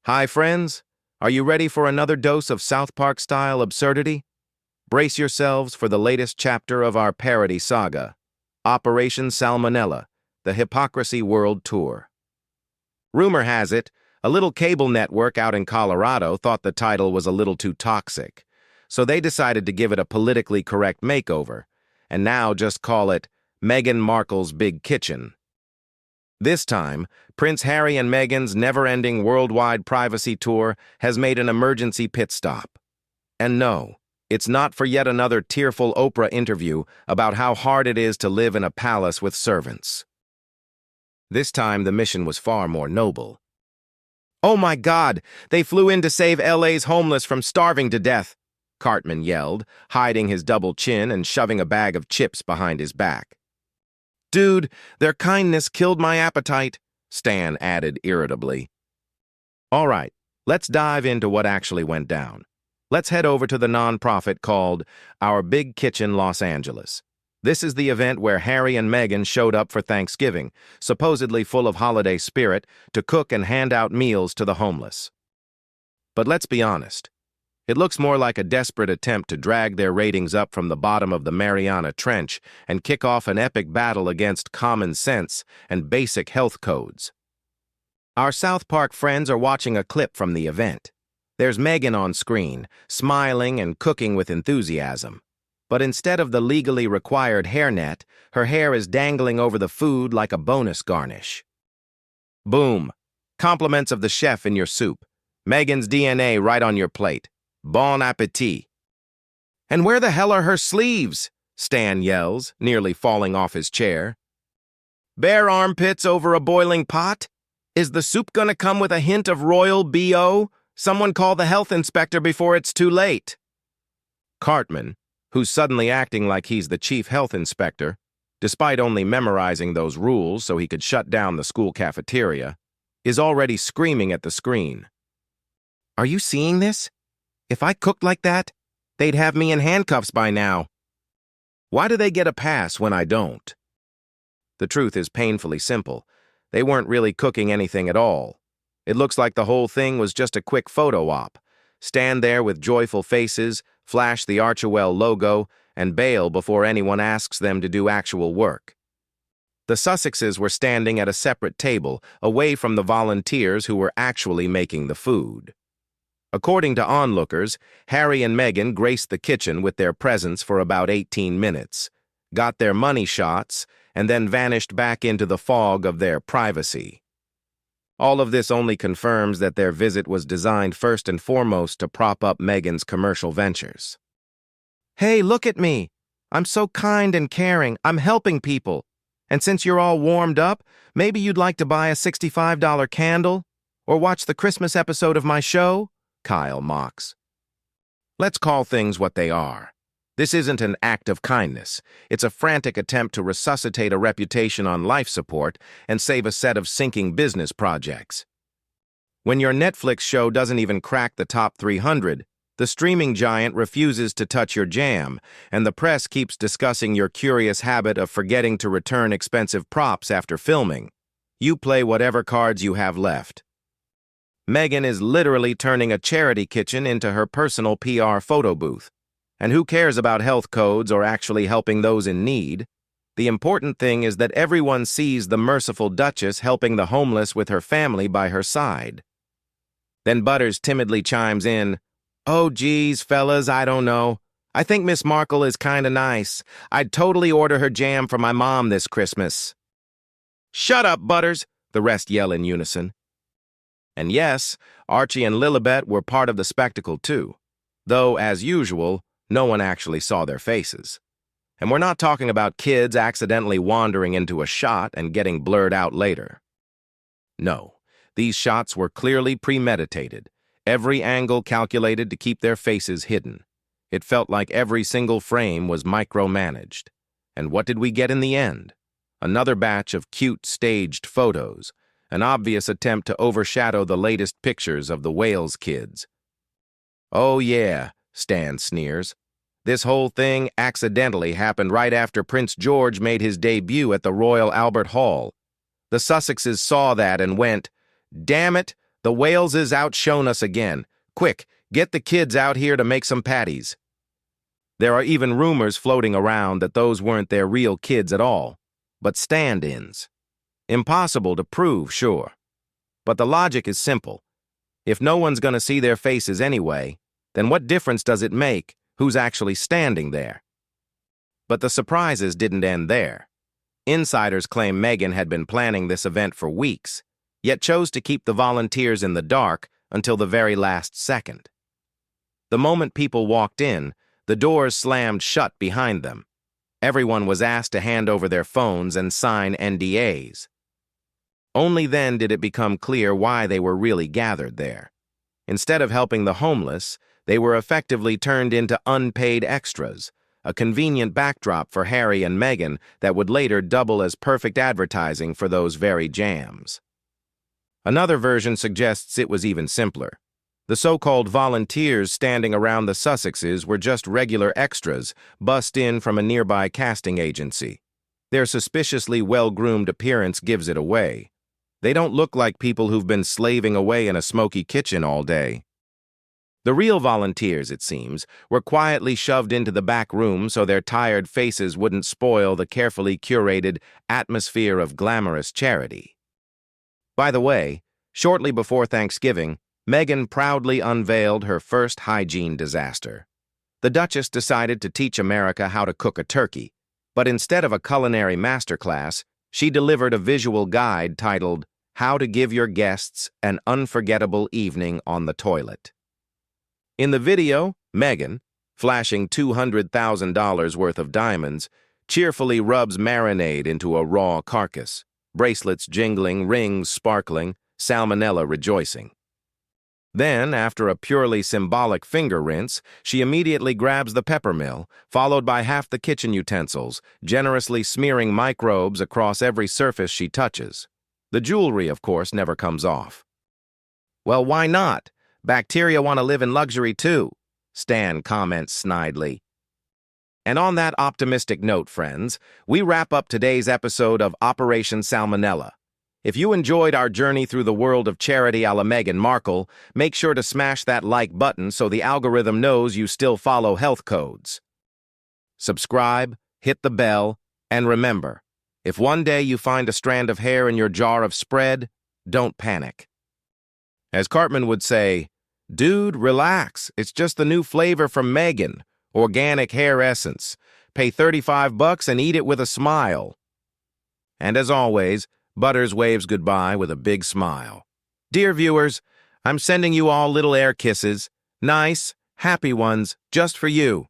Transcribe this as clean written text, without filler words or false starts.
Hi, friends. Are you ready for another dose of South Park-style absurdity? Brace yourselves for the latest chapter of our parody saga, Operation Salmonella, the Hypocrisy World Tour. Rumor has it, a little cable network out in Colorado thought the title was a little too toxic, so they decided to give it a politically correct makeover, and now just call it Meghan Markle's Big Kitchen. This time, Prince Harry and Meghan's never-ending worldwide privacy tour has made an emergency pit stop. And no, it's not for yet another tearful Oprah interview about how hard it is to live in a palace with servants. This time, the mission was far more noble. "Oh my God, they flew in to save LA's homeless from starving to death," Cartman yelled, hiding his double chin and shoving a bag of chips behind his back. "Dude, their kindness killed my appetite," Stan added irritably. All right, let's dive into what actually went down. Let's head over to the nonprofit called Our Big Kitchen Los Angeles. This is the event where Harry and Meghan showed up for Thanksgiving, supposedly full of holiday spirit, to cook and hand out meals to the homeless. But let's be honest. It looks more like a desperate attempt to drag their ratings up from the bottom of the Mariana Trench and kick off an epic battle against common sense and basic health codes. Our South Park friends are watching a clip from the event. There's Meghan on screen, smiling and cooking with enthusiasm. But instead of the legally required hairnet, her hair is dangling over the food like a bonus garnish. Boom. Compliments of the chef in your soup. Meghan's DNA right on your plate. Bon appetit. "And where the hell are her sleeves?" Stan yells, nearly falling off his chair. "Bare armpits over a boiling pot? Is the soup gonna come with a hint of royal BO? Someone call the health inspector before it's too late." Cartman, who's suddenly acting like he's the chief health inspector, despite only memorizing those rules so he could shut down the school cafeteria, is already screaming at the screen. "Are you seeing this? If I cooked like that, they'd have me in handcuffs by now. Why do they get a pass when I don't?" The truth is painfully simple. They weren't really cooking anything at all. It looks like the whole thing was just a quick photo op. Stand there with joyful faces, flash the Archewell logo, and bail before anyone asks them to do actual work. The Sussexes were standing at a separate table, away from the volunteers who were actually making the food. According to onlookers, Harry and Meghan graced the kitchen with their presence for about 18 minutes, got their money shots, and then vanished back into the fog of their privacy. All of this only confirms that their visit was designed first and foremost to prop up Meghan's commercial ventures. "Hey, look at me. I'm so kind and caring. I'm helping people. And since you're all warmed up, maybe you'd like to buy a $65 candle? Or watch the Christmas episode of my show?" Kyle mocks. Let's call things what they are. This isn't an act of kindness. It's a frantic attempt to resuscitate a reputation on life support and save a set of sinking business projects. When your Netflix show doesn't even crack the top 300, the streaming giant refuses to touch your jam, and the press keeps discussing your curious habit of forgetting to return expensive props after filming. You play whatever cards you have left. Meghan is literally turning a charity kitchen into her personal PR photo booth. And who cares about health codes or actually helping those in need? The important thing is that everyone sees the merciful Duchess helping the homeless with her family by her side. Then Butters timidly chimes in, "Oh geez, fellas, I don't know. I think Miss Markle is kinda nice. I'd totally order her jam for my mom this Christmas." "Shut up, Butters," the rest yell in unison. And yes, Archie and Lilibet were part of the spectacle too, though, as usual, no one actually saw their faces. And we're not talking about kids accidentally wandering into a shot and getting blurred out later. No, these shots were clearly premeditated, every angle calculated to keep their faces hidden. It felt like every single frame was micromanaged. And what did we get in the end? Another batch of cute staged photos, an obvious attempt to overshadow the latest pictures of the Wales kids. "Oh yeah," Stan sneers. "This whole thing accidentally happened right after Prince George made his debut at the Royal Albert Hall. The Sussexes saw that and went, 'Damn it, The Waleses outshone us again. Quick, get the kids out here to make some patties. There are even rumors floating around that those weren't their real kids at all, but stand-ins. Impossible to prove, sure. But the logic is simple. If no one's going to see their faces anyway, then what difference does it make who's actually standing there? But the surprises didn't end there. Insiders claim Meghan had been planning this event for weeks, yet chose to keep the volunteers in the dark until the very last second. The moment people walked in, the doors slammed shut behind them. Everyone was asked to hand over their phones and sign NDAs. Only then did it become clear why they were really gathered there. Instead of helping the homeless, they were effectively turned into unpaid extras, a convenient backdrop for Harry and Meghan that would later double as perfect advertising for those very jams. Another version suggests it was even simpler. The so-called volunteers standing around the Sussexes were just regular extras bussed in from a nearby casting agency. Their suspiciously well-groomed appearance gives it away. They don't look like people who've been slaving away in a smoky kitchen all day. The real volunteers, it seems, were quietly shoved into the back room so their tired faces wouldn't spoil the carefully curated atmosphere of glamorous charity. By the way, shortly before Thanksgiving, Meghan proudly unveiled her first hygiene disaster. The Duchess decided to teach America how to cook a turkey, but instead of a culinary masterclass, she delivered a visual guide titled How to Give Your Guests an Unforgettable Evening on the Toilet. In the video, Meghan, flashing $200,000 worth of diamonds, cheerfully rubs marinade into a raw carcass, bracelets jingling, rings sparkling, salmonella rejoicing. Then, after a purely symbolic finger rinse, she immediately grabs the pepper mill, followed by half the kitchen utensils, generously smearing microbes across every surface she touches. The jewelry, of course, never comes off. Well, why not? Bacteria want to live in luxury too, Stan comments snidely. And on that optimistic note, friends, we wrap up today's episode of Operation Salmonella. If you enjoyed our journey through the world of charity a la Meghan Markle, make sure to smash that like button so the algorithm knows you still follow health codes. Subscribe, hit the bell, and remember, if one day you find a strand of hair in your jar of spread, don't panic. As Cartman would say, dude, relax. It's just the new flavor from Meghan. Organic hair essence. Pay $35 and eat it with a smile. And as always, Butters waves goodbye with a big smile. Dear viewers, I'm sending you all little air kisses. Nice, happy ones, just for you.